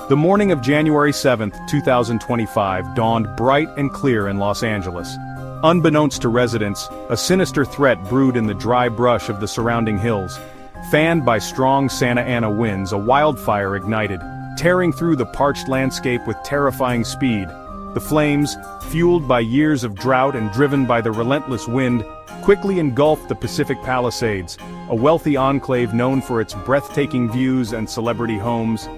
The morning of January 7, 2025 dawned bright and clear in Los Angeles. Unbeknownst to residents, a sinister threat brewed in the dry brush of the surrounding hills. Fanned by strong Santa Ana winds, a wildfire ignited, tearing through the parched landscape with terrifying speed. The flames, fueled by years of drought and driven by the relentless wind, quickly engulfed the Pacific Palisades, a wealthy enclave known for its breathtaking views and celebrity homes.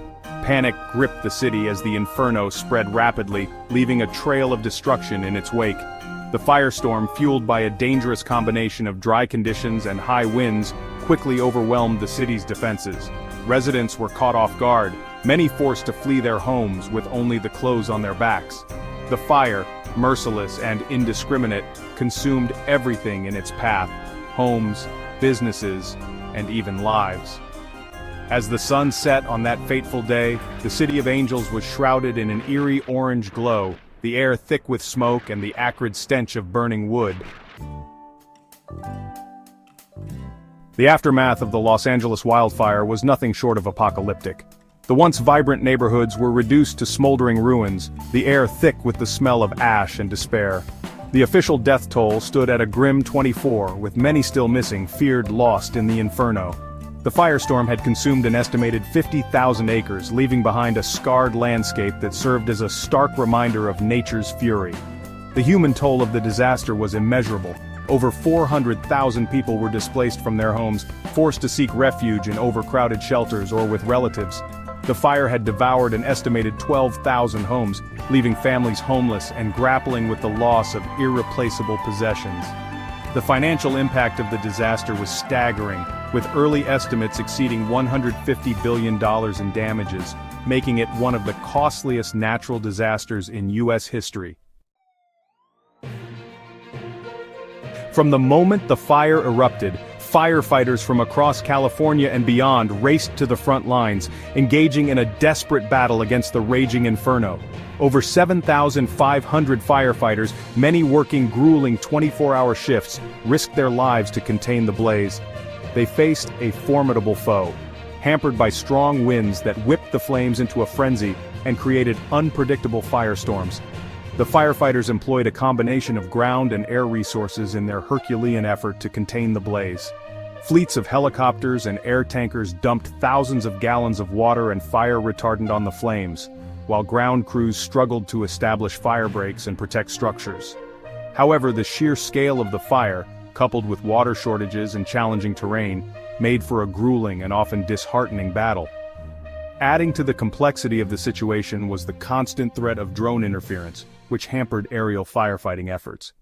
Panic gripped the city as the inferno spread rapidly, leaving a trail of destruction in its wake. The firestorm, fueled by a dangerous combination of dry conditions and high winds, quickly overwhelmed the city's defenses. Residents were caught off guard, many forced to flee their homes with only the clothes on their backs. The fire, merciless and indiscriminate, consumed everything in its path: homes, businesses, and even lives. As the sun set on that fateful day, the City of Angels was shrouded in an eerie orange glow, the air thick with smoke and the acrid stench of burning wood. The aftermath of the Los Angeles wildfire was nothing short of apocalyptic. The once vibrant neighborhoods were reduced to smoldering ruins, the air thick with the smell of ash and despair. The official death toll stood at a grim 24, with many still missing, feared lost in the inferno. The firestorm had consumed an estimated 50,000 acres, leaving behind a scarred landscape that served as a stark reminder of nature's fury. The human toll of the disaster was immeasurable. Over 400,000 people were displaced from their homes, forced to seek refuge in overcrowded shelters or with relatives. The fire had devoured an estimated 12,000 homes, leaving families homeless and grappling with the loss of irreplaceable possessions. The financial impact of the disaster was staggering, with early estimates exceeding $150 billion in damages, making it one of the costliest natural disasters in U.S. history. From the moment the fire erupted, firefighters from across California and beyond raced to the front lines, engaging in a desperate battle against the raging inferno. Over 7,500 firefighters, many working grueling 24-hour shifts, risked their lives to contain the blaze. They faced a formidable foe, hampered by strong winds that whipped the flames into a frenzy and created unpredictable firestorms. The firefighters employed a combination of ground and air resources in their Herculean effort to contain the blaze. Fleets of helicopters and air tankers dumped thousands of gallons of water and fire retardant on the flames, while ground crews struggled to establish fire breaks and protect structures. However, the sheer scale of the fire, coupled with water shortages and challenging terrain, made for a grueling and often disheartening battle. Adding to the complexity of the situation was the constant threat of drone interference, which hampered aerial firefighting efforts.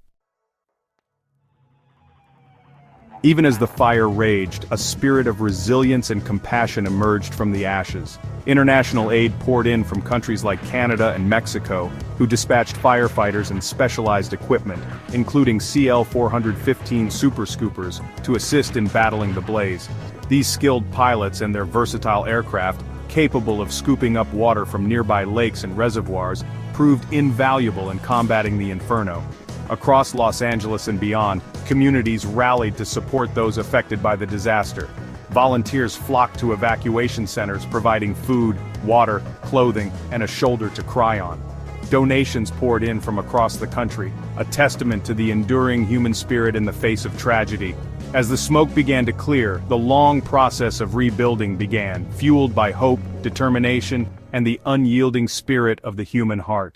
Even as the fire raged, a spirit of resilience and compassion emerged from the ashes. International aid poured in from countries like Canada and Mexico, who dispatched firefighters and specialized equipment, including CL-415 Super Scoopers, to assist in battling the blaze. These skilled pilots and their versatile aircraft, capable of scooping up water from nearby lakes and reservoirs, proved invaluable in combating the inferno. Across Los Angeles and beyond, communities rallied to support those affected by the disaster. Volunteers flocked to evacuation centers providing food, water, clothing, and a shoulder to cry on. Donations poured in from across the country, a testament to the enduring human spirit in the face of tragedy. As the smoke began to clear, the long process of rebuilding began, fueled by hope, determination, and the unyielding spirit of the human heart.